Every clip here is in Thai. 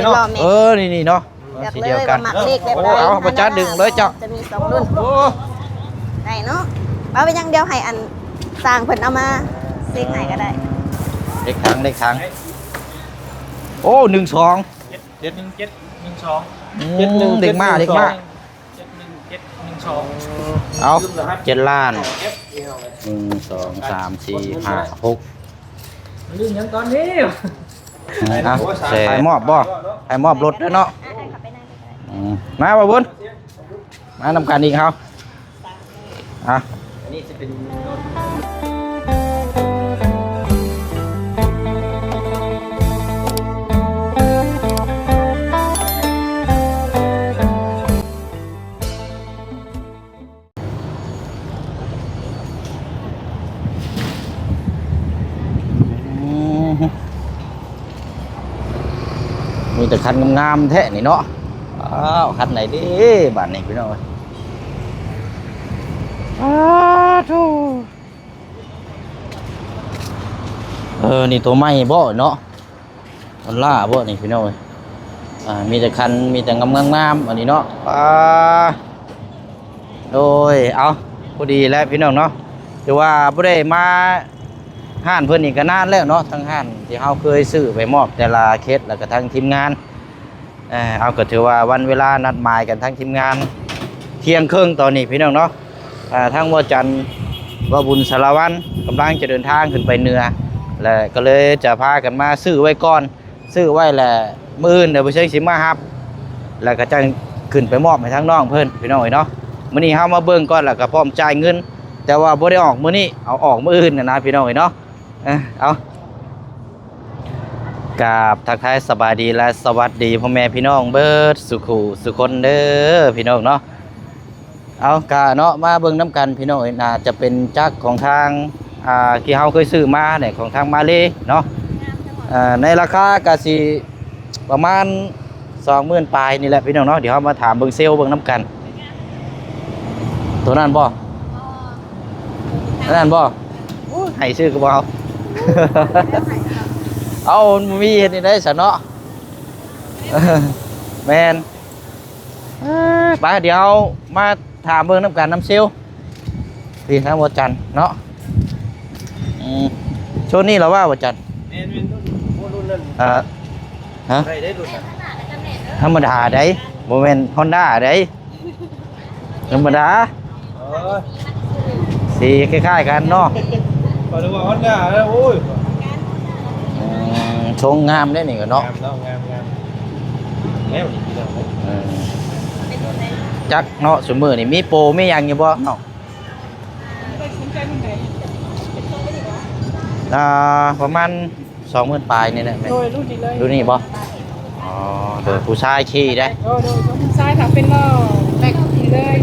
เป็นล้อแม็กนี่เนาะสีเดียวกันหมักเลขแบบใดเอาประจัดดึงเลยเจ้าจะมี2รุ่นได้เนาะเอาไปยังเดียวให้อันสร้างเพิ่นเอามาเซ็กให้ก็ได้เด็กถังโอ้12 71712เด็กมาก71712เอา7 ล้าน1 2 3 4 5 6ลืมยังตอนนี้ไปมอบบ่ไปมอบรถด้วยเนาะมาบ่บุญมานำกันอีกเขาอันนี้จะเป็นมีแต่คันงามๆแท้นี่เนาะคันไหนดิบ้านนี้พี่น้องนี่ตัวไม้บ่เนาะมันล่าบ่นี่พี่น้องมีแต่คันมีแต่งามๆอันนี้เนาะโดยเอาพอดีแล้วพี่น้องเนาะถือว่าบ่ได้มาห้านเพื่อนอีกก็นานแล้วเนาะทั้งห้านที่เขาเคยซื้อไปมอบแต่ละเคสแล้วก็ทั้งทีมงานเอาก็ถือว่าวันเวลานัดหมายกันทั้งทีมงานเที่ยงครึ่งตอนนี้พี่น้องเนาะทั้งว่าจันทร์ว่าบุญสารวัตรกำลังจะเดินทางขึ้นไปเหนือแล้วก็เลยจะพากันมาซื้อไว้ก่อนซื้อไว้แหละมื้ออื่นเดี๋ยวไปเช็คสิมาครับแล้วก็จะขึ้นไปมอบให้ทั้งน้องเพื่อนพี่น้องเนาะมื้อนี้เฮามาเบิ่งก่อนแล้วก็พร้อมจ่ายเงินแต่ว่าบ่ได้ออกมื้อนี้เอาออกมื้ออื่นนะพี่น้องเนาะเอากราบทักทายสบายดีและสวัสดีพ่อแม่พี่น้องเบิดสุขุสุคนเด้อพี่น้องเนาะเอากะเนาะมาเบิ่งน้ำกันพี่น้องน่าจะเป็นจักของทางที่เฮาเคยซื้อมาเนี่ยของทางมาเลเนาะในราคากะสิประมาณ 20,000 ปลายนี่แหละพี่น้องเนาะเดี๋ยวเฮามาถามเบิ่งเซลล์เบิ่งน้ำกันตัวนั้นบ่นั่นบ่ให้ซื้อก็บ่เอาเอามีเห็นนี่ได้สะเนาะแมนไปเดี๋ยวมาถามเบิ่งน้ำกันน้ำซิลพี่ทั้งวัดจันเนาะช่วงนี้เราว่าวัดจันฮะธรรมดาได้โมเมนต์ฮอนด้าได้ธรรมดาสีคล้ายๆกันเนาะก็ดูว่าฮอนด้าแล้วโอ้ยชงงามได้นี่ก็เนาะงามแล้วจักเนาะสมมือนี่มีโปรมียังอยู่บ่เนาะประมาณ 20,000 ปลายนี่แหละแม่รุ่นนี้เลยรุ่นนี้บ่โดยผู้ชายขี่ได้ผู้ชายถ้าเป็นล้อแม็กนี่เลย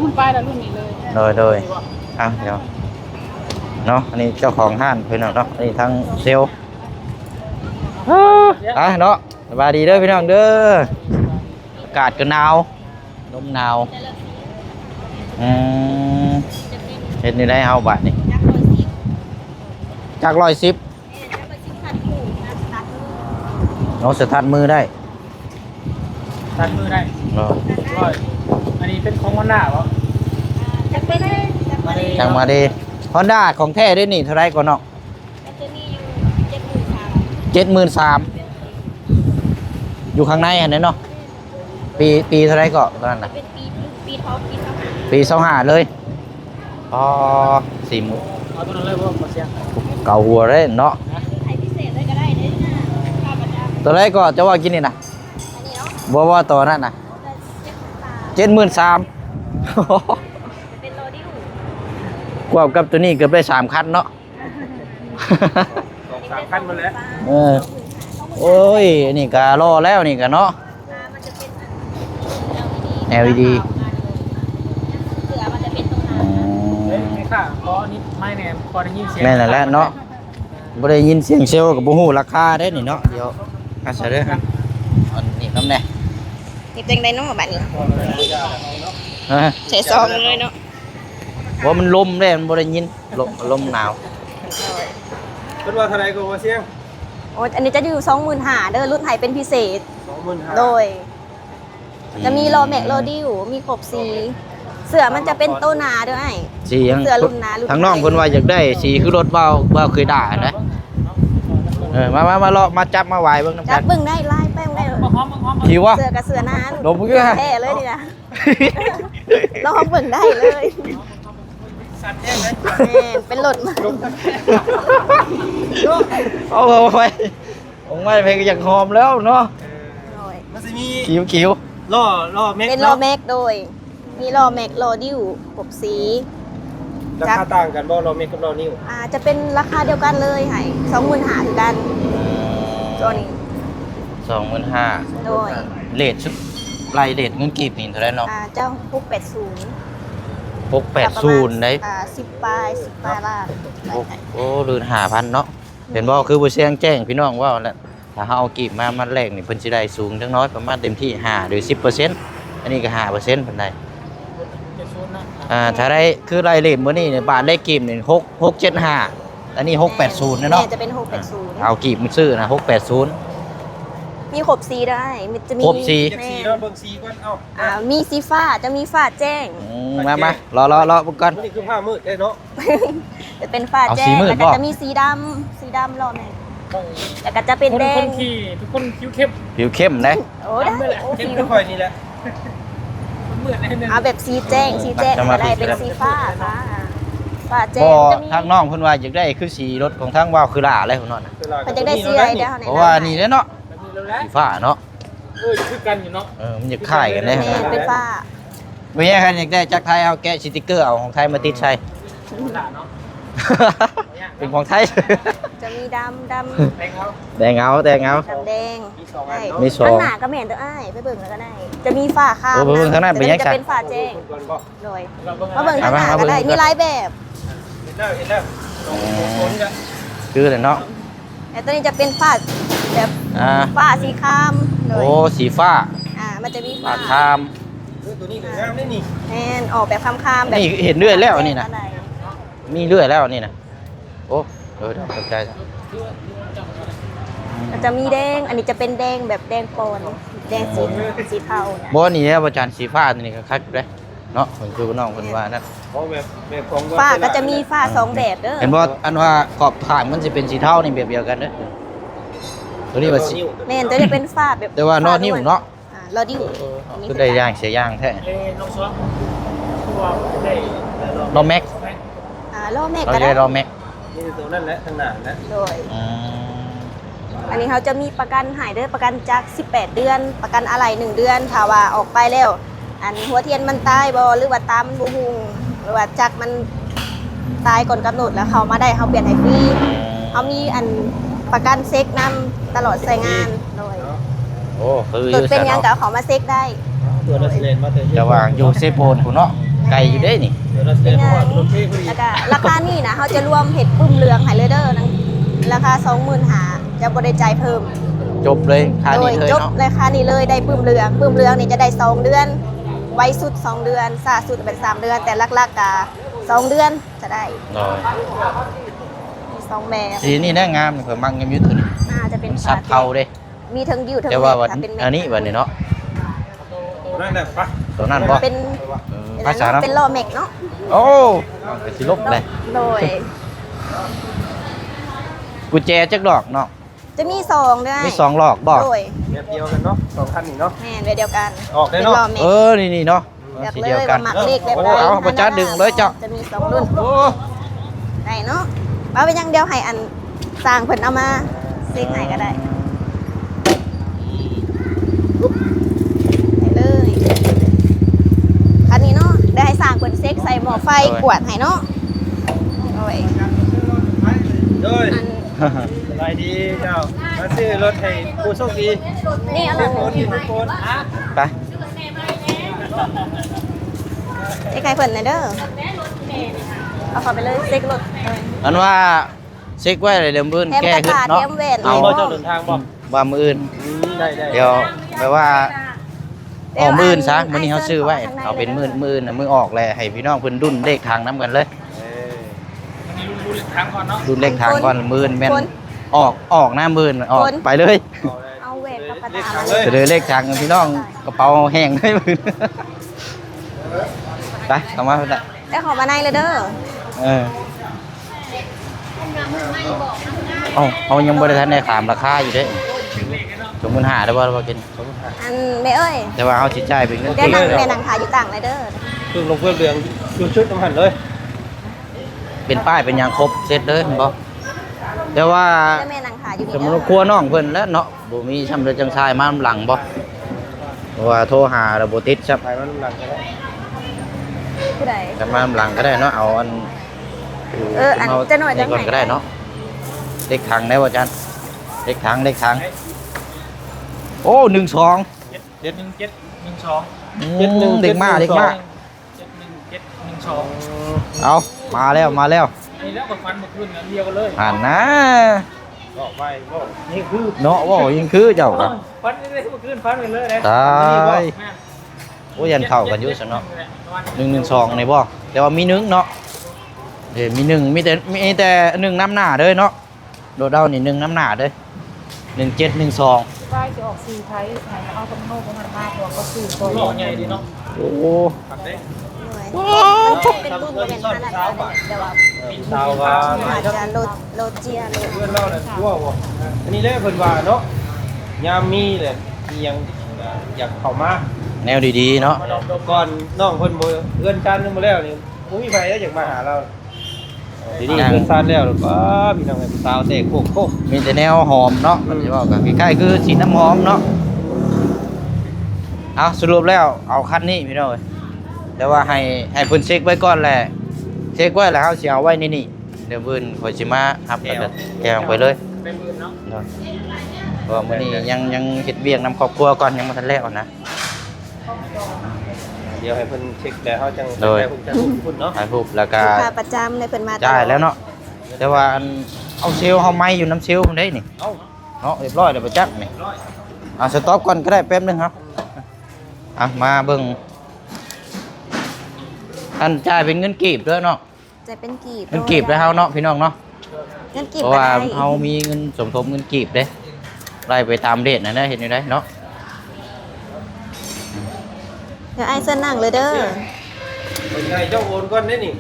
20,000 ปลายแล้วรุ่นนี้เลยโดยเดี๋ยวเนาะอันนี้เจ้าของห้านพี่น้องเนาะนี่ทั้งเซลล์เนาะสบายดีเด้อพี่น้องเด้ออากาศก็หนาวลมหนาวเห็นนี่ได้เอาบาทนี่จาก110เราสตาร์ทมือได้ตัดมือได้อันนี้เป็นของวันหน้าเหรอจากมาดีฮอนด้าของแท้ด้วยนี่เท่าไรก่อนเนาะ73,000อยู่ข้างในอันนี้เนาะปีเท่าไรก็ตอนนั้นนะปี25เลย40,000เอาตัวนั้นเลยว่ามาเสียงเก่าหัวเลยเนาะตัวไรก็จะว่ากินนี่นะว่าตัวนั้นนะ73,000กว่ากับตัวนี้เกือบได้3 คันเนาะ3 คันมาแล้วโอ้ยนี่ก็รอแล้วนี่ก็เนาะ LED ไม่ค่ะเพราะนี่ไม่แน่พอได้ยินเสียงแม่นั่นแหละเนาะบ่ได้ยินเสียงเซลล์กับบ่ฮู้ราคาได้นี่เนาะเดี๋ยวหาซะเด้ออันนี้นำแน่นี่จังได๋เนาะบัดนี้ใส่ซองเลยเนาะว่ามันลมเด้มันบ่ได้ยินลมหนาว คิดว่าเท่าไหร่ก็ว่าเสียง โอ้อันนี้จะอยู่25,000เด้อรุ่นไทยเป็นพิเศษ 25,000 โดย จะมีโลแม็กโลดิวมีครบสีเสือมันจะเป็นโตนาด้วย สียัง เสื้อรุ่นหนารุ่น ทางน้องเพิ่นว่าอยากได้สีคือรถเบาเคยด่านะมาเลาะมาจับมาไหวเบิ่งน้ำ จั กับ น เบิ่งได้ไล่แป้งได้ มาหอมมาหอม คิววะ เสือกับเสือหนา ลงมือกัน แท้เลยนี่นะลองเบิ่งได้เลย สัตว์แย่งเลย แม่นเป็นรถมา เอาไปองไม่เพลงอยากหอมแล้วเนาะ โดย มันสิมี คิว ล่อแม็ก เป็นโลแม็กโดย มีโลแม็กโลดิวครบสี ราคาต่างกันบ่ล่อแม็กกับล่อนิ้ว จะเป็นราคาเดียวกันเลยให้25,000คือกันตัวนี้ 25,000 โดย เลทชุดไล่เลทเงินกีบนี่เท่าไหร่เนาะ เจ้า680 680ได้ 10ปลายล้าน โอ้ลืน5,000เนาะเห็นบ่คือบ่เสียงแจ้งพี่น้องว่าแล้วถ้าเฮาเอากีบมาแรกนี่เพิ่นสิได้สูงจังน้อยประมาณเต็มที่5หรือ 10% อันนี้ก็5%เพิ่นได้ถ้าได้คือไล่เลทมื้อนี้เนี่ยบาทได้กีบนี่675อันนี้680นะเนาะ จะเป็น680 เอากีบมันซื้อนะ680 มีครบสีได้มันจะมี ครบสี เจ็บ แม่ สีแล้วเบิ่งสีก่อนเอ้า มีสีฟ้าจะมีฟ้าแจ้ง มารอเบิ่งก่อน นี่คือผ้ามืดเด้เนาะ จะเป็นฟ้า เอา แจ้ สี ง มืด แล้วก็ บ่ จะมีสีดำรอแม่แล้วก็จะเป็นแด ค ง นขี่ทุกคนคิ้วเข้ม ผิวเข้มนะ โอ้ได้โอ้ เข้ม สี ก็ค่อยนี่แหละมันมืดได้นึง เอาแบบสีแจ้งก็ได้เป็นสีฟ้าค่ะฟ้าแจ้ บ่ งจะมี ทางน้องเพิ่นว่าอยากได้คือสีรถของทางว่าวคือล่าอะไรของน้องน่ะ มันจะได้สีอะไรได้เท่าไหร่ เพราะว่านี่แหละเนาะ มันมีแล้วแหละ สีฟ้าเนาะ คือกันอยู่เนาะ มันจะค่ายกันได้ แม่เป็นฟ้า ไม่ใช่คันอยากได้จากไทยเอาแกะสติ๊กเกอร์เอาของไทยมาติดใส่ ด่าเนาะ เป็นของไทย จะมีดำ แตงเขา แดงเอาแดงเอา ดำแดง มีสองอัน ได้ เนาะ มีสอง ข้างหน้าก็แม่นตัวอ้ายไปเบิ่งแล้วก็ได้ จะมีฟ้าข้าง โอ้ไปเบิ่งข้างหน้าเป็นยังไง จะเป็นฟ้าแจ้ง ก่อนบ่ โดย เราเบิ่ง มาเบิ่งข้างหน้า เอามา ก็ได้ เบิ่ง มีหลายแบบ เห็นแล้วลองโซนกัน คือเลยเนาะ แต่ตัวนี้จะเป็นฟ้าแบบ อ่า ฟ้าสีครามโด โอ้ ย สีฟ้า มันจะมี ปา ฟ้า ดคาม ตัวนี้ก็งามได้นี่ แม่นออกแบบคามๆแบบ นี่เห็นเรื่อยแล้วนี่นะ อะไร มีเรื่อยแล้วนี่นะโอ้เดี๋ยวตกใจจ้ะ มันจะมีแดง อันนี้จะเป็นแดงแบบแดงปนแดงสีเทาเนี่ย บ่นี่นะอาจารย์สีฟ้านี่ก็คักอยู่เด้เนาะผมคือน้องเพิ่นว่านั่น เพราะแบบของ ฟ้าก็จะมีฟ้าสองแบบเด้อ เห็นบ่อันว่าขอบทางมันสิเป็นสีเทานี่แบบเดียวกันเด้อตัวนี้ว่าสี แม่นตัวนี้เป็นฟ้าแบบ แต่ว่านอกนิ้วเนาะ รอดิ้วอันนี้ คือได้ย่างเสียย่างแท้ น้องซ้อมตัวได้ รอแม็ก ล่อแม่ เรา ก็ จะ ได้ ได้รอแม็ก นี่ตัวนั่นแหละทางหน้านะ โดย อืม อันนี้เขาจะมีประกันหายเด้อประกันจาก18 เดือน ประกันอะไร1 เดือนถ้าว่าออกไปแล้ว อันหัวเทียนมันตายบ่หรือว่าตามันบ่หุงหรือว่าจักมันตายก่อนกำหนดแล้วเขามาได้เขาเปลี่ยนให้ฟรีเขามีอันประกันเซ็กนำตลอดใช้งานโดย โอ้คืออ ตรวจ ยู่ เป็นหยังก็ ซะ เอาเขามาเซ็กได้ ตัวรัสเลนมาแต่ จะวางอยู่เซโปนพุ่นเนาะไกลอยู่เด้นี่ ตัวรัสเล เป็น น ไง เพราะว่ารถเท่พอดี แล้วก็ราคานี่นะเขาจะรวมเห็ดปุ่มเหลืองไฮเลเดอร์นะราคา 25,000จะบริจายเพิ่ม จบเลยค่า โด นี้ ย เลย จบ เนาะ ราคานี้เลยได้ปุ่มเหลืองนี่จะได้2 เดือน ไวสุด 2 เดือนซาสุดเป็น3 เดือน แต่ลักๆก็2 เดือนจะได้ น้อย มี2แบบ สีนี่น่างามเพิ่นมักงามอยู่ตัวนี้ จะเป็น มันสัดเข่าเด้ มีทั้งดิวทั้ง แต่ แม็ ว่าก วัน ถ้าเป็นแม็ อันนี้วันนี้เนาะ ตัวนั่นแหละปะ ตัวนั้นบ่ เป็น ภาษาเนาะ เป็นล้อแม็กเนาะ โอ้เอาไปสิลบเลย โดย กุญแจจักดอกเนาะ จะมี2ด้วย มี2หลอกบ่ โดย แบบเดียวกันเนาะสองคันนี่เนาะ แม่นแบบเดียวกัน ออกได้ เป็น เนาะ ล้อแม็ก นี่เนาะ เลือก สี เล เดียวย กั ว่าน หมักเลขแบบ โอ้ ใด เอาประจัดดึงเลยเจ้า จะมี2 รุ่น โอ้ ได้เนาะว่าไปยังเดียวให้อันสร้างเพิ่นเอามาเซ็กให้ก็ได้ได้เลยคันนี้เนาะได้ให้สร้างเพิ่นเซ็กใส่หม้อไฟกวดให้เนาะโอ้ย โดย อัน สบายดีเจ้ามาซื้อรถให้ผู้โชคดี นี่เอา ทุก เล คน ย ทุกคน ไป เซ็กให้เพิ่นหน่อยเด้อเอาเข้าไปเลยเซ็กรถเลย อันว่าเช็คไว้เลยเดี๋ยวมื้ออื่น แถม แก้ขึ้น กระดาษ เนาะ แถมแหวน เอา บ่เจ้าเดินทางบ่ ว่ามื้ออื่น ได้ได้ เดี๋ยวแปลว่าออกมื้ออื่นซะมื้อนี้เฮาซื้อไว้เอาเป็นมื้อน่ะมื้อออกแลให้พี่น้องเพิ่นดุนเลขทางนํกันเลย อันนี้รุ่นทางก่อนเนาะ ดุนเลขทางก่อนมื้ออื่นแม่น ออกหน้ามื่นออก คน ไปเลย เอาเวทกับกระดาษ เล เลย จะเดินเลขทางพี่น้องกระเป๋าแห้งได้มื่นไปเข้ามาได้ ได้ขอมาในเลยเด้อ เขายังบริษัทในขามราคาอยู่เด้25,000ได้บ่เรากิน อันไม่เอ้ย แต่ว่าเขาจิตใจายเป็นเงิน ได้ กีบ นั่งแม่นั่งขายอยู่ต่างเลยเด้อ คือลงเพื่อนเรืองชุดน้ำหันเลย เป็นป้ายเป็นหยังครบเสร็จเลยเห็นบ่แต่ว่า ได้แม่นั่งขายอยู่ จะ นี่ มา เด้อ ครัวน้องเพิ่นแล้วเนาะบ่มีช่ำเรือจังชายมาหลังบ่เพราะว่าโทรหาแล้วบ่ติดซับ ไปมันหลังกันแล้ว ผู้ใด จะมาหลังก็ได้เนาะเอาอัน อันจะหน่อยจัง ก่อน ไหน ก็ได้เนาะเลขทางได้บ่อาจารย์เลขทางโอ้12 71712 เด็กมาก 71712 เอามาแล้ว นี่แล้วกับฟันเมื่อคืนเดียวกันเลย อ่านนะ บอกไปบอกนี่คือ เนาะว่ายิงคือเจ้าครับ ฟันนี่เลยเมื่อคืนฟันไปเลยนะ ตายโอ้ยันเข้ากันอยู่ซะเนาะ112นี่บ่แต่ว่ามี1เนาะมี1มีแต่1นำหน้าเด้อเนาะโดดเดานี่1นำหน้าเด้อ1712 ป้ายจะออก4ไทยไหนเอาตำโนของมันมากกว่าก็4ตัว หล่อใหญ่ดีเนาะ โอ้ ปัดได้ มันเป็นรุ่นเป็นขนาดนั้นแต่ว่า สาวว่า อาจจะโลเจียโล เพื่อนเราเนี่ยทั่วบ่อันนี้แหละเพิ่นว่าเนาะยามมีเลยมียังอยากเข้ามา แนวดีๆเนาะ ก่อนน้องเพิ่นบ่เพื่อนชาตินึงมาแล้วนี่บ่มีไผได้อยากมาหาเราทีนี้เพื่อนชาติแล้วก็พี่น้องให้สาวแตกโคก มีแต่แนวหอมเนาะมันจะบอกกันใกล้ๆคือสีน้ำหอมเนาะเอาสรุปแล้วเอาคันนี้พี่น้องเอ้ยแต่ว่าให้เพิ่นเช็คไว้ก่อนแหละเช็คไว้แล้วเฮาสิเอาไว้นี่เดี๋ยวเพิ่นข่อยสิมารับแล้วก็แกงไปเลย เป็นหมื่นเนาะ เนาะเพราะว่ามื้อนี้ยังเฮ็ดเวียกนำครอบครัวก่อนยังบ่ทันแล้วนะ เดี๋ยวให้เพิ่นเช็คแล้วเฮาจัง โดย ให้เพิ่นจะพูดเนาะ ถ่ายรูปแล้วก็ ลูกค้าประจำเลยเพิ่นมาตลอด จ่ายแล้วเนาะแต่ว่าอันเอาเซลล์เฮาไม้อยู่น้ำเซลล์พุ่นได้นี่ เอ้า เนาะเรียบร้อยแล้วบ่จักนี่ ร้อย เอาสต็อปก่อนก็ได้แป๊บนึงครับมาเบิ่งอันจ่ายเป็นเงินกีบด้วยเนาะ จะเป็นกีบ เงินกีบได้เฮาเนาะพี่น้องเนาะ เงินกีบ เพราะว่า ก็ได้ เฮามีเงินสมทบเงินกีบเด้ไล่ไปตามเดทนะเห็นอยู่ได้เนาะ เดี๋ยวไอ้เส้นนั่งเลยเด้อ เพิ่นให้เจ้าโอนก่อนเด้นี่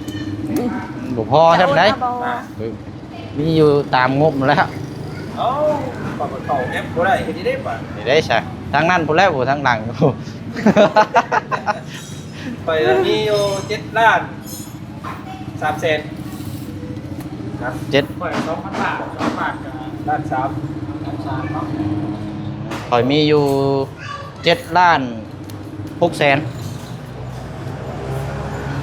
บ่พอใช่ไหม จะโอนมาบ่ มีอยู่ตามงบนั่นแหล้ว เอ้าปากเข้าแอปบ่ได้เฮ็ดได้ป่ะ นี่ได้ใช่ทางนั้นพุ่นแล้วผู้ทางหลัง ไปมีอยู่7ล้าน3แสนครับ เจ็ด ปล่อย2,000 บาท2บาทกับล้าน3เนาะ ข่อยมีอยู่7ล้าน6แสน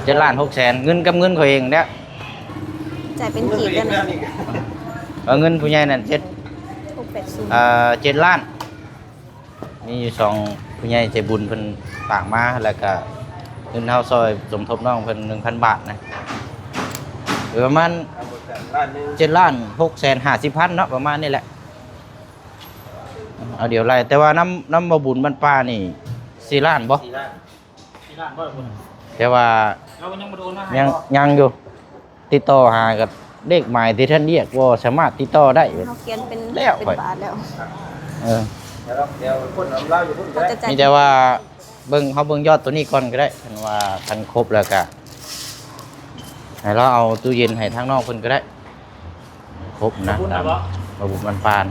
7ล้าน6แสนเงินกับเงินข่อยเองเนี่ย จ่ายเป็นกีบได้ไหม เงินผู้ใหญ่นั่น7 680 7ล้านมีอยู่2ผู้ใหญ่ใจบุญเพิ่นฝากมาแล้วก็เงินเฮาซอยสมทบน้องเพิ่น 1,000 บาทนะหรือประมาณ ล้านนึง 7ล้าน6แสน50,000เนาะประมาณนี้แหละเอาเดี๋ยวไล่แต่ว่าน้ำบ่บุญบ้านป้านี่4ล้านบ่ 4ล้าน ที่ร้านบ่คุณ แต่ว่า เรายังมาโดนนะ ยังอยู่ติดต่อหากับเลขหมายที่ท่านเรียกว่าสามารถติดต่อได้ เขาเขียนเป็น แล้ว เป็น ไป บาทแล้ว เออ เดี๋ยวคนน้ำลาวอยู่พุ่นก็ เขา ได้ จะจ่าย มีแต่ว่าเบิ่งยอดตัวนี้ก่อนก็ได้คันว่าคันครบแล้วก็ให้เราเอาตู้เย็นให้ทางนอกเพิ่นก็ได้ ครบนะ พุ่น ตา นะ ม บ่ ระบบมันปาน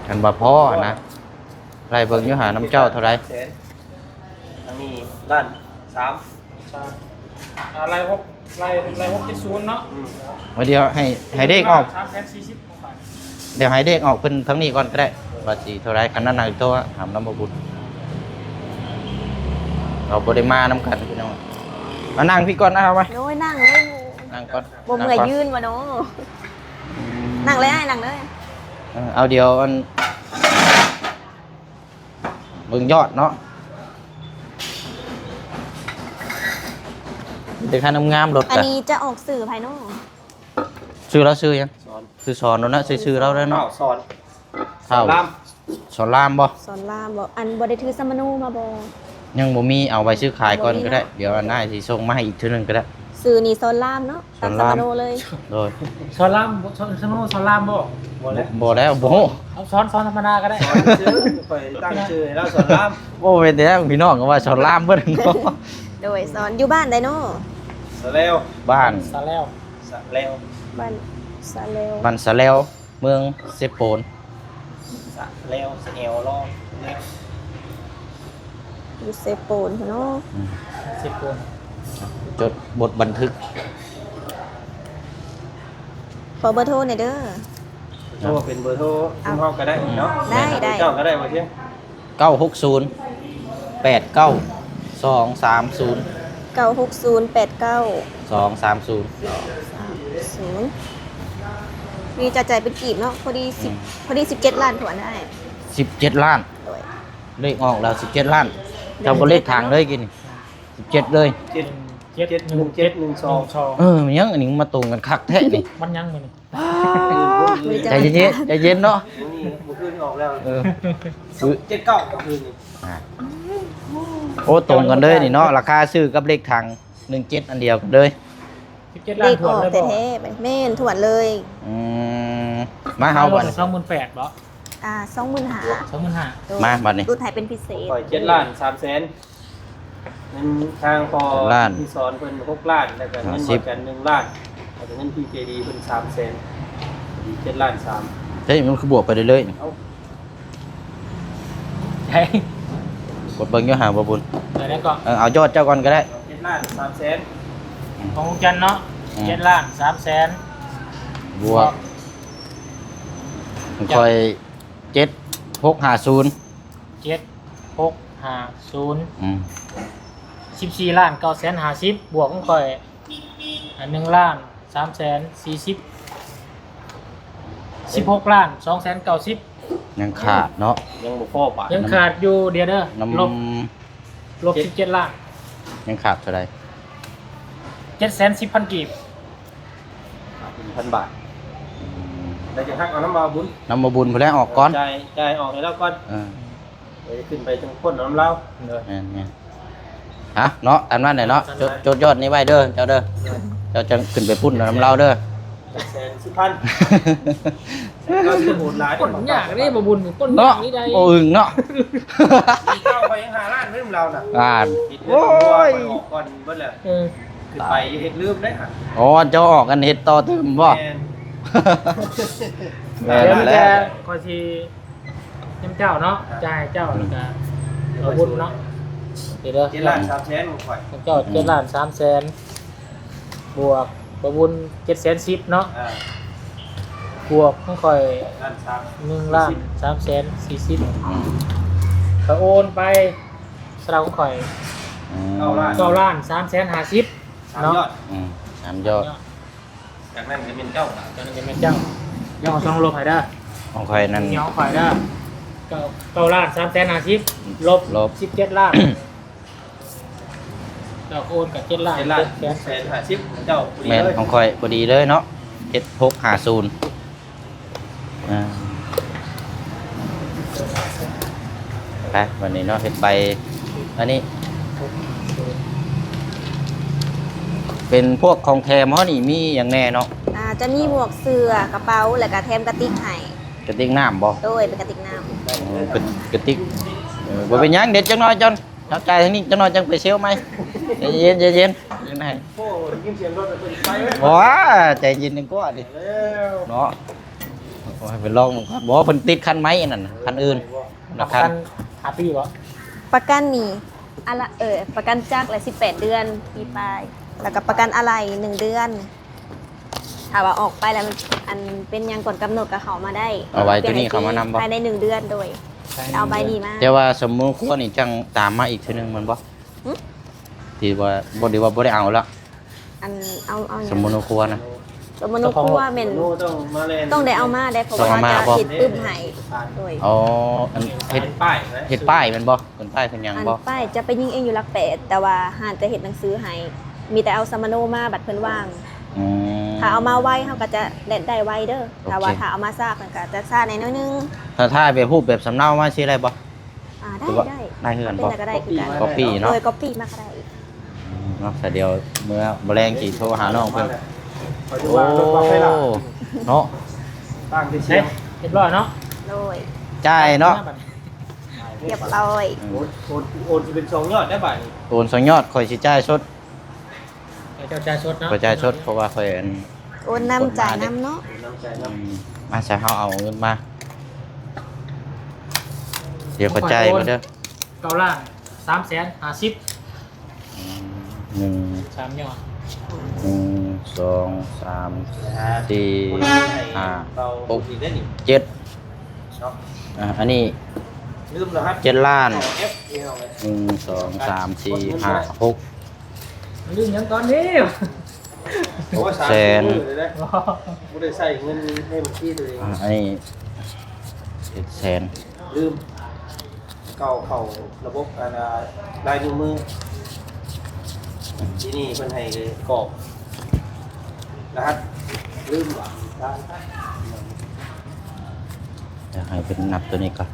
กันบ่พอนะไล่เบิ่งอยู่หาน้ำเจ้าเท่าไหร่ แสนอันนี้ล้าน3 อะไร670เนาะ มาเดี๋ยวให้เด็กออก 340บาท เดี๋ยวให้เด็กออกเพิ่นทั้งนี้ก่อนก็ได้ว่าสิเท่าไหร่คันนั้นน่ะโทรถามน้ำบ่บุญเราบ่ได้มานำกันพี่น้องมานั่งพี่ก่อนนะครับไว้ โอ้ยนั่งเลย นั่งก่อน บ่เมื่อยยืนวะเนาะนั่งเลยไอ้นั่งเลย เอาเดี๋ยวอันเบิ่งยอดเนาะเด็กท่านงามๆรถ อัน กะ นี้จะออกสื่อภายนอก ซื้อแล้วซื้อยัง สอน ซื้อสอนแล้วนะซื้อแล้วได้ เนาะ เนาะ สอน ข้าว ลาม สอนรามบ่ สอนรามบอกอันบ่ได้ถือสมนูมาบ่ ยังบ่มีเอาไว้ซื้อขายก่อนก็ได้เดี๋ยวอันหน้าสิส่งมาให้อีกทีนึงก็ได้ ส ซื้อนี่โซนล่ามเนาะตาม โซน ส ล่าม มาโนเลย โดย ซอนล่ามซอนโนซอนล่ามบ่ บ่แล้ว บ่แล้วบ่ เอาซ้อนธรรมดาก็ได้ ชื่อข่อยตั้งชื่อให้เราสอนราม โอ้เป็นแต่พี่น้องก็ว่าชอนลามเบิ่นเนาะ โดยสอนอยู่บ้านได้เนาะ สะแล้ว บ้าน ซาแล้ว สะแล้ว บ้านซาเลว บ้านสะแล้วเมืองเซโปน สะแล้วสะแอวรองแล้ว อยู่เซโปนเนาะ 10 คน จดบทบันทึก ขอเบอร์โทรหน่อยเด้อ โทรเป็นเบอร์โทรคุณพ่อก็ได้เนาะ ได้ เจ้าก็ได้บ่เที่ยง 960 89 230 96089 230 มีจะจ่ายเป็นกีบเนาะพอดี17 ล้านถั่วได้ 17 ล้าน โดย เลขออกแล้ว17 ล้านเจ้าบ่เลขทางเลยกิน17เลย 71712 มันยังอันนี้มาตรงกันคักแท้นี่ มันยังมื้อนี้ ใจเย็นๆใจเย็นเนาะ นี่บ่คืนออกแล้ว เออ 79ก็คืนนี่ โอ้ตรงกันเลยนี่เนาะราคาซื้อกับเลขทาง17อันเดียวกันเลย 17 เล ล้าน ข ถว อน อก เลยบ่ แท้ๆไปแม่นถั่วเลย อืมมาเฮาบัดนี้ 28,000บ่ 25,000 25,000 มาบัดนี้ รูดไทยเป็นพิเศษ ข่อย7ล้าน3แสนเงินทางพอ ล้าน ที่สอนเพิ่น6ล้านแล้วก็เงินบ่จัน1ล้านแล้วก็เงิน PKD เพิ่น3แสน7ล้าน3 เฮ้ยมันคือบวกไปเรื่อย เอ้า ใช่ ๆกดเบิ่งอยู่ห่างบ่บุญ เดี๋ยวนี้ก็ เอายอดเจ้าก่อนก็ได้ 7ล้าน3แสน ของลุงจันเนาะ อืม 7ล้าน3แสน บวกมันค่อย7650 7650 อืม 14ล้าน9แสน50บวกของข่อย1ล้าน3แสน40 16ล้าน2แสน90ยังขาดเนาะ ยังบ่พอบาท ยังขาดอยู่เดี๋ยวเด้อ น้ ลบ17ล้าน ำยังขาดเท่าไหร่ 710,000กีบ 1,000 บาทแล้วจะหักเอาน้ำบาบุญ นำมาบุญพุ่นแล้วออกก่อน จ่ายออกให้เราก่อน เออ เดี๋ยวจะขึ้นไปจังพ่นน้ำเรา แม่นๆฮะเนาะอันนั้นน่ะเนาะจดยอดนี้ไว้เด้อเจ้าเด้อเจ้าจะขึ้นไปพุ่นน้ำเราเด้อ 110,000เราจะโหดหลาย ก้นยากนี่บ่บุญก้นยา เนาะ กนี่ได้ โอ้อึ่งเนาะ มีเข้าไปยังหาร้านเรื่องเราน่ะ อ่าน ปิดเรื่องตัวไปออกก่อนเบิ่แล้ว เออ ขึ้นไปเฮ็ดลืมได้ฮะ อ๋อเจ้าออกกันเฮ็ดต่อเติมบ่ แม่น แม่ เดี๋ยวมัน นแล้ จะ ว คอยสิยำเจ้าเนาะจ่ายเจ้าแล้วก็เอาบุญเนาะเดี๋ยวเด้อ 7ล้าน3แสนของข่อย เจ้า7ล้าน3แสนบวกประบุญ710,000เนาะ อ่า บวกของข่อย ล้าน3 1ล้าน3แสน40 อืม ก็โอนไปสลากของข่อย อืม 9ล้าน3แสน50 3 เนาะ ยอด อืมสามยอด จากนั้นจะเป็นเจ้าน่ะ จากนั้นจะเป็นเจ้าย่อช่องลบให้ได้ ของใครนั่น เหนียวข่อยได้9ล้าน3แสน50ลบ ลบ 17ล้านเจ้าโอนกับ7ล้าน 7ล้าน 7แสน แสน50เจ้าพอดี แม่น เลย ของคอยพอดีเลยเนาะ7650อ่าไปวันนี้เนาะเฮ็ดไปอันนี้ เป็นพวกของแถมเฮานี่มีอย่างแน่เนาะ จะมีหมวกเสื้อกระเป๋าแล้วก็แถมกระติกให้ กระติกน้ำบ่ โดยเป็นกระติกน้ เป็นกระติกบ่เป็นหยังเด็ดจังน้อยจนเข้าใจทางนี้จังน้อยจังไปเซลไหมเย็นๆเย็นๆยังไง โอ้ยิ้มเสียงรถไปไปไว้ ว้าใจเย็นจังกว่าดิ แล้ว เนาะโอ้ยเป็นลองครับบอกว่าเพิ่นติดคันไหมอันนั่นน่ะคันอื่น ป นะ ระ ครั กับ นหาปีบ่ ำประกันนี่ประกันจักรละ18 เดือนปีปลายแล้วก็ประกันอะไร1 เดือนถ้าว่าออกไปแล้วมันอันเป็นหยังก่อนกำหนดก็เข้ามาได้ เอาไว้ตัวนี้เขามานำบ่ ภายใน1 เดือนโดยเอาใบนี้มา แต่ว่าสมมุติว่านี่จังตามมาอีกทีนึงมันบ่ หึ ที่ว่าบ่ได้ว่าบ่ได้เอาละ อันเอาหยัง สมมุติว่านะ สมมุติว่าแม่น โน่ต้องมาแลน ต้องได้เอามาได้เพราะ ต้อง ว่า เอามา จะ บ่ เฮ็ดอึ้มให้โดย อ๋ออันเฮ็ด ป้ายนะ เฮ็ดป้ายแมันบ่เพิ่นป้ายเพิ่นหยัง อัน บ่ ป้ายจะไปยิงเองอยู่หลัก8แต่ว่าหานจะเฮ็ดหนังสือให้มีแต่เอาสมโนมาบัตรเพิ่นว่าง อืม ถ้าเอามาไว้เขาก็จะเล่นได้ไวเด้อ โอเค ถ้าว่าถ้าเอามาซากมันก็จะซาในน้อยนึง ถ้าแบบรูปแบบสำเนามาสิได้บ่ ได้ หรือว่า ได้ ได้คือกัน เป็น บ่ อะไรก็ได้คือกัน Copy เนาะ โดย copy มาก็ได้ ม เนาะแต่เดี๋ยวเมื่อแมลงจีโทรหาน้องเพิ่น คอยดู โอ้ ว่ารถว่าไฟหลัง เนาะ ตั้งที่เชี เฮ้ ย ย ง เรียบร้อยเนาะ โดย จ่ายเนาะ เรียบร้อย โอนจะเป็น2ยอดได้บ่าย โอน2ยอดข่อยสิจ่ายสด เจ้าจ่ายสดเนาะ ข่อยจ่ายสดเพราะว่าข่อยอัน โอนนำจ่ายนำเนาะ น้ำใจ อื น้ำ มมาใส่เฮาเอาเงินมา เดี๋ยวข่อยจ่ายมาเด้อ 9ล้าน350,000 หนึ่ง 3ยอด 1 2 3 4 5 เรา 6 ดีได้นี่ 7 เนาะ อันนี้ ลืมแล้วครับ 7ล้าน เอฟเอเอาเลย 1 2 3 4 5 6 ลืมยังตอนนี้ แสน เลยนะไม่ได้ใส่เงินให้บัญชีตัวเอง อันนี้7แสน ลืมเก่าเข้าระบบลายนิ้วมือที่นี่เพิ่นให้กรอกรหัสลืมว่ะได้ เดี๋ยวให้เป็นนับตัวนี้ก่อน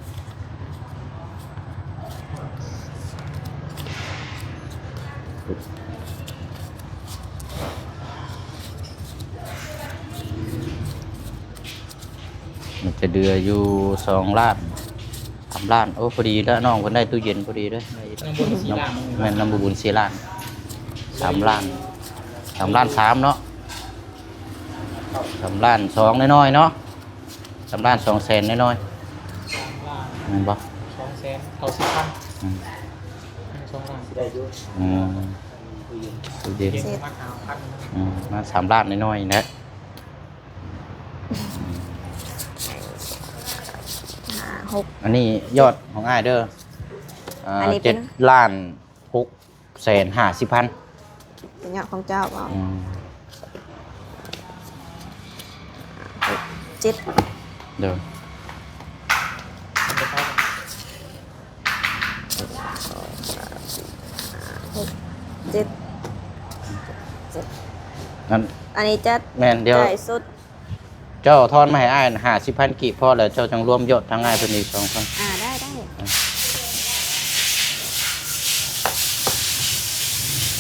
มันจะเดืออยู่2 ล้าน 3 ล้าน โอ้พอดีแล้วน้องคนได้ตู้เย็นพอดีเลย น้ำบุญ4ล้าน แม่นน้ำบุญ4 ล้าน 3 ล้าน 3 ล้าน 3เนาะ3 ล้าน 2น้อยๆเนาะ3 ล้าน 2 แสนน้อย 3ล้าน ๆแม่นบ่ 290,000 อืม 2ล้าน ได้อยู่ อืมตู้เย็น เก็บมา5,000 มา3 ล้านน้อยๆนะ 6 อันนี้ยอดของอ้ายเด้อ อันนี้เป็น 7 ล้าน6 แสน 50,000 เป็นยอดของเจ้าเอา อืม 7 เด้อ 7 นั่น อันนี้จะ แม่นเดี๋ยว จ่ายสุด เจ้าทอนมาให้อ้าย50,000กีบพอแล้วเจ้าจังรวมยอดทางอ้ายเพิ่นอีก2,000 ได้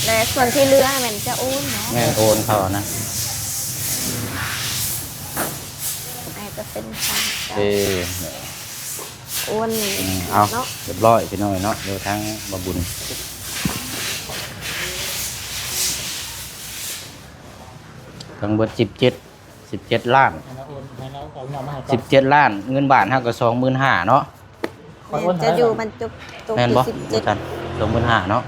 และส่วนที่เหลือมันจะโอนเนาะ แม่นโอนเขานะ อาจจะเป็นการ เอ้ โอน เอา เนาะ เรียบร้อยพี่น้อยเนาะเดี๋ยวทางบบุญทั้งเบิด17 ล้าน ให้เราโอนให้เราเอาเงินมาให้ก่อน 17 ล้าน เงินบาทเฮาก็25,000เนาะ จะอยู่มันจุกจุก แม่นบ่ ที่ บ่ทัน25,000เนาะ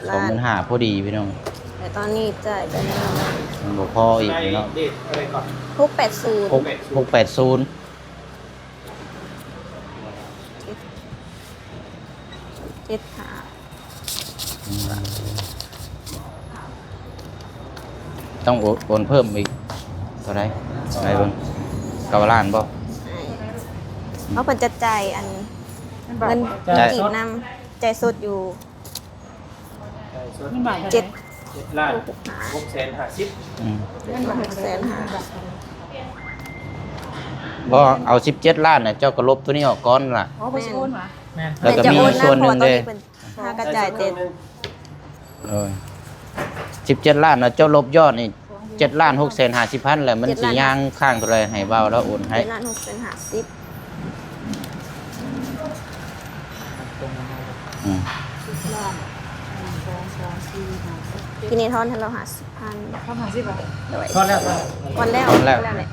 17 ล้าน 25,000พอดีพี่น้อง แต่ตอนนี้จ่ายไปแล้ว มันบ่พออีกเนาะ เดทอะไรก่อน 680 680 7 5 ต้องโอนเพิ่มอีกเท่าไหร่ไปเบิ่ง9 ล้านบ่ เพราะเพิ่นจะจ่ายอันเงิน จ่าย กีบนำจ่ายสดอยู่ นี่บาท 7 7 ล้าน650,000 อืม 650,000 บ่เอา17 ล้านน่ะเจ้าก็ลบตัวนี้ออกก่อนล่ะ อ๋อไปโอนหรอ แม่น แล้วก็มีส่วนหนึ่งเด้ หากระจายเต็ม 17 ล้านน่ะเจ้าลบยอดนี่7 ล้าน6 50,000แล้วมันสิย่างข้างเท่าไหร่ให้เว้าแล้วโอนให้ 7 ล้าน6 50,000 ตรงนั้นเอา อืม ล้าน1 2 3 4 5 ทีนี้ทอนให้เรา50,000 6 ข้าวหาสิบบาท ด้วย ทอดแล้ว ก่อนแล้ว ก่อนแล้ว เนี่ย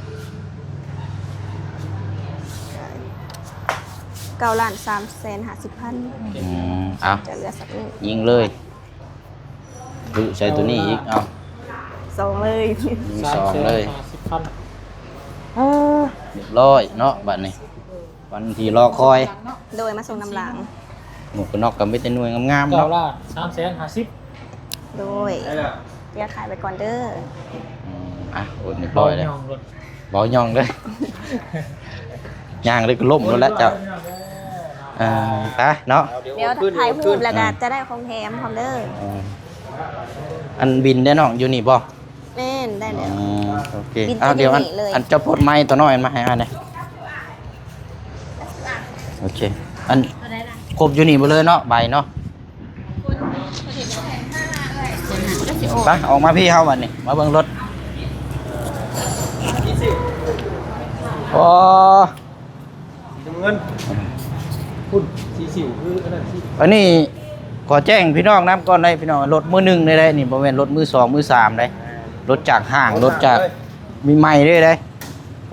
9 ล้าน350,000 อืมเอา จะเหลือสักนิด ยิงเลยดูใช้ตัวนี้อีกเอา 2เลย ยิงสองเลย 350,000 เรียบร้อยเนาะบัดนี้วันที่รอคอย โดยมาส่งน้ำหลัง หมวกกันน็อกก็มีแต่หน่วยงามๆ 9 เนาะ ล้าน350,000 โดย ได้แล้ว เรียกขายไปก่อนเด้อ อ่ะโอนเรียบร้อยเลย ยองรถ บ่ย่องเลยย่างเลยก็ล่มแล้วแหละเจ้าไปเนาะ เดี๋ยวถ่ายรูปแล้วก็จะได้ของแถมพร้อมเด้อ อันบินได้น้องอยู่นี่บ่ แม่นได้แล้ว โอเค บินไป เอาเดี๋ยวอัน ที่นี่เลย อันเจ้าโพดไม้ตัวน้อยมาให้อันนี้โอเคอันครบอยู่นี่บ่เลยเนาะใบเนาะ ไปออกมาพี่เฮาบัดนี้มาเบิ่งรถ นี่สิ โอ้ สีน้ำเงินพุ่นสีสิวคืออันนั้นสิ อันนี้ขอแจ้งพี่น้องน้ำก่อนได้พี่น้องรถมือหนึ่งได้นี่บ่แม่นรถมือสองมือสามได้รถจากห้างรถจากมีใหม่ได้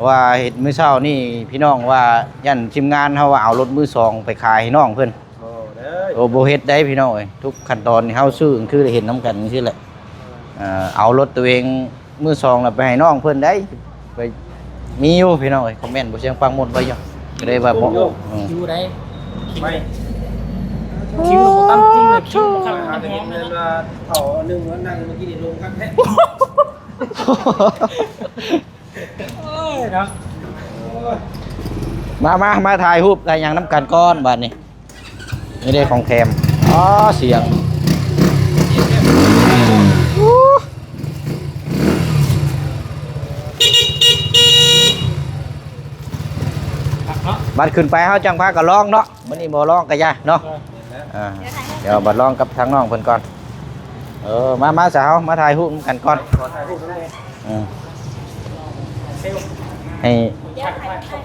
ว่าเห็นมื้อเช้านี่พี่น้องว่ายันทีมงานเฮาว่าเอารถมือสองไปขายให้น้องเพิ่น โอ้เด้อ โอ้บ่เฮ็ดได้พี่น้องเอ้ยทุกขั้นตอนนี่เฮาซื้อคือได้เห็นนํกันจังซี่แหละเอารถตัวเองมือสองแล้วไปให้น้องเพิ่นได้ไปมีอยู่พี่น้องเอ้ยคอมเมนต์บ่เสียงฟังหมดไว้อยู่ก็เลยว่าบ่อืม คิวได้ ไม่ คิวตั้มจริงเลยคิวข้าง อาจจะ แห้ เห็ ง น เลย เวลาเผาหนึ่งแล้วนั่งเมื่อกี้นี่ลงคักแท้ โอ้ยเนาะ มาถ่ายรูปถ่ายหยังน้ำกันก้อนบาดนี้นี่ได้ของแถมอ๋อเสียงบัดขึ้นไปเฮาจังพาก็ร้องเนาะมื้อนี้บ่ร้องก็ย่าเนาะเดี๋ยวบัดร้องกับทางน้องเพิ่นก่อนมาสาวมาถ่ายรูปกันก่อน ขอถ่ายรูปด้วย อืมให้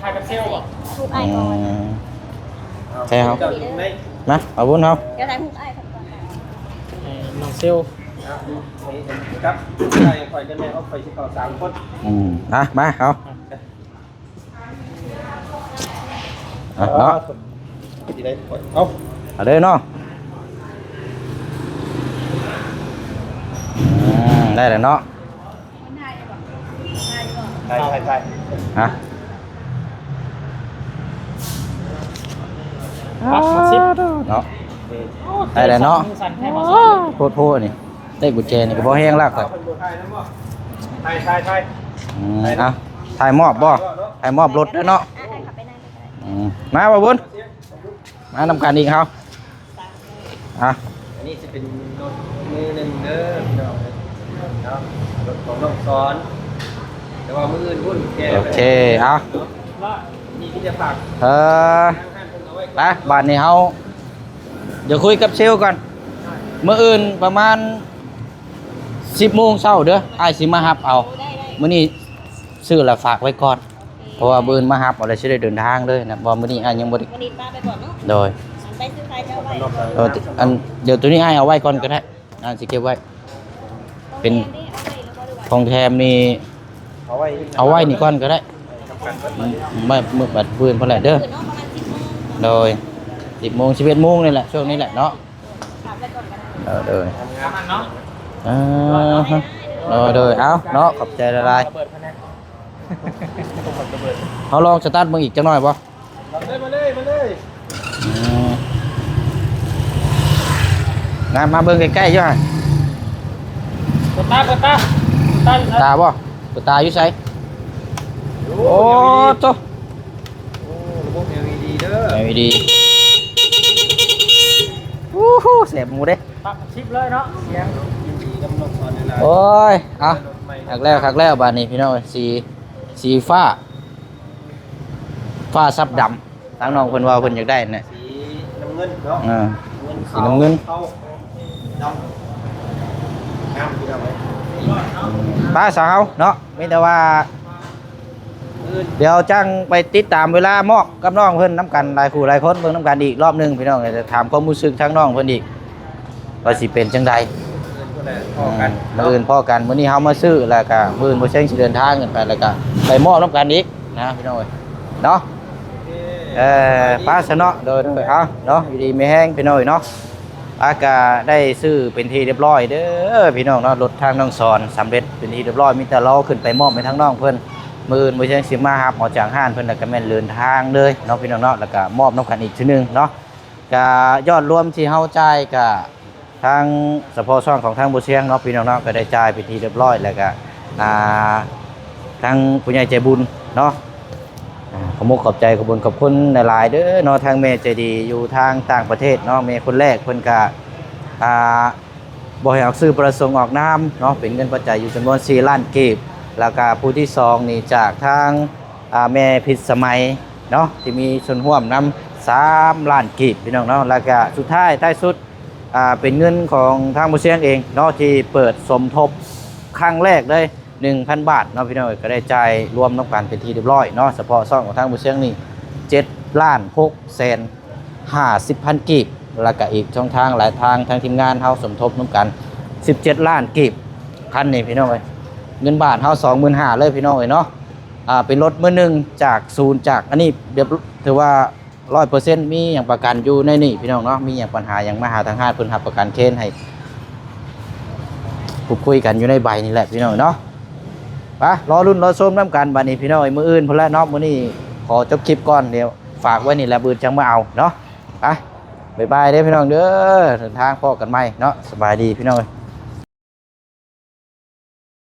ถ่ายกับเซลล์อ่ะ ทุก อื ไอ้ก่อน มใช่ครับ เจ้าอยู่ไหน มาเอาบุญเฮา เดี๋ยวถ่ายทุกไอ้ก่อน น้องเซลล์ ครับใครคอยจะแม่เขาคอยสิเขา3คน มาเอาเนาะ ที่ได้เอา เอาเลยเนาะได้แล้วเนาะ ถ่าย ฮะ ปักมาซิป เนาะได้แล้วเนาะ สั่นให้มา โพดนี่ได้กุญแจนี่ก็บ่แห้งลากครับ ถ่ายเอาถ่ายมอบบ่ถ่ายมอบรถเด้อเนาะ ไอ้ขับไปนั่นก็ได้ มาบ่บุญมานำกันอีกเฮาอ่ะ อันนี้จะเป็นรถมือหนึ่งเด้อพี่น้องเนาะรถของน้องสอนแต่ว่ามืออื่นพุ่นแก โอเคเอา นี่ที่จะฝาก ไปบ้านนี้เฮาเดี๋ยวคุยกับเซลลก่อนมื้ออื่นประมาณ 10 โมงเช้าเด้ออ้ายสิมารับเอามื้อนี้ซื้อแล้วฝากไว้ก่อนเพราะว่ามื้ออื่นมารับเอาแล้วสิได้เดินทางเลยนะบ่มื้อนี้อ้ายยังบ่ได้ วันนี้ป้าไปก่อนเนาะ โดย ไปซื้อไฟเจ้าไว้ อันเดี๋ยวตัวนี้อ้ายเอาไว้ก่อนก็ได้อ้ายสิเก็บไว้ เป็นของแถมนี่ เอาไว้ เอาไว้นี่ก่อนก็ได้ ทำกันไว้ ไม่มื้อบัดมื้อเพิ่นแหละเด้อ คือเนาะประมาณ10 โมง โดย 10 โมง 11 โมงนี่แหละช่วงนี้แหละเนาะ ขับไปก่อนกัน เด้อ ทำงาน มันเนาะ เด้อเอาเนาะขอบใจละลาย ระเบิดพนัก เขาลองสตาร์ทมึงอีกจังหน่อยป่ะ มาเลย งานมาเบิ่งใกล้ๆอยู่ฮะ กดตากดตา ตาป่ะตาอยู่ไสโอ้โต โอ้ระบบ LED เด้อ ไม่ดีวู้ฮู้เสียบหมูเด้ ปักชิปเลยเนาะเสียง ยินดีกับน้องสอนในร้าน โอ้ยเอาคักแล้วบานนี้พี่น้องสีฟ้าซับดำทางน้องเพิ่นว่าเพิ่นอยากได้น่ะ สีน้ำเงินเนาะ สีน้ำเงิน เข้าดำงามพี่น้องเอ้ย ป้าสาวเนาะมีแต่ว่า อื่น เดี๋ยวจังไปติดตามเวลามอกกับน้องเพิ่นน้ำกันหลายคู่หลายคนเบิ่งน้ำกันอีกรอบหนึงพี่น้องจะถามความรู้สึกทางน้องเพิ่นอีกว่าสิเป็นจังใด ก็ได้พอกัน มื้ออื่นพอกันมื้อนี้เฮามาซื้อแล้วก็มื้ออื่นบ่เชิงสิเดินทางกันไปแล้วก็ไปมอบน้ำกันอีกนะพี่น้องเอ้ยเนาะป้าซะเนาะโดยเอาเนาะอยู่ดีมีแห้งพี่น้องเอ้ยเนาะป้าก็ได้ซื้อเป็นที่เรียบร้อยเด้อพี่น้องเนาะรถทางน้องสอนสำเร็จเป็นที่เรียบร้อยมีแต่รอขึ้นไปมอบให้ทางน้องเพิ่น มื้ออื่นบ่ใช่สิมารับออกจากห้านเพิ่นแล้วก็แม่นเดินทางเลยเนาะพี่น้องเนาะแล้วก็มอบน้ำกันอีกทีนึงเนาะก็ยอดรวมที่เฮาจ่ายก็ทางสปช่องของทางบ่เชียงเนาะพี่น้องเนาะก็ได้จ่ายไปที่เรียบร้อยแล้วก็ทางผู้ใหญ่ใจบุญเนาะขอมุกขอบใจขอบคุญขอบคุณหลายๆเด้อเนาะทางแม่ใจดีอยู่ทางต่างประเทศเนาะแม่คนแรกเพิ่นก็บ่ให้ออกซื้อประสงค์ออกนามเนาะเป็นเงินปัจจัยอยู่จำนวน4ล้านกีบ แล้วก็ผู้ที่2นี่จากทางแม่พิษสมัยเนาะที่มีส่วนร่วมนำ3ล้านกีบพี่น้องเนาะแล้วก็สุดท้ายท้ายสุด เป็นเงินของทางบ่เสียงเองเนาะที่เปิดสมทบครั้งแรกเลย 1,000 บาทเนาะพี่น้องก็ได้จ่ายรวมน้ำกันเป็นที่เรียบร้อยเนาะเฉพาะซ่องของทางบ่เสียงนี่7,650,000 กีบแล้วก็อีกช่องทางหลายทางทางทีมงานเฮาสมทบน้ำกัน17 ล้านกีบคันนี้พี่น้องเอ้ยเงินบาทเฮา 25,000เลยพี่น้องเอ้ยเนาะเป็นรถมื้อหนึงจากศูนย์จากอันนี้เดี๋ยวถือว่า 100% มีอย่างประกันอยู่ในนี่พี่น้องเนาะมีอย่างปัญหาอย่างมาหาทางห้างเพิ่นรับประกันเคนให้พูดคุยกันอยู่ในใบนี่แหละพี่น้องเนาะไปรอรุ่นรอชมน้ำกันบัดนี้พี่น้องมื้ออื่นพุ่นละเนาะมื้อนี้ขอจบคลิปก่อนเดี๋ยวฝากไว้นี่แหละมื้อจังมาเอาเนาะไปบ๊ายบายเด้อพี่น้องเด้อเดินทางพอกันใหม่เนาะสบายดีพี่น้อง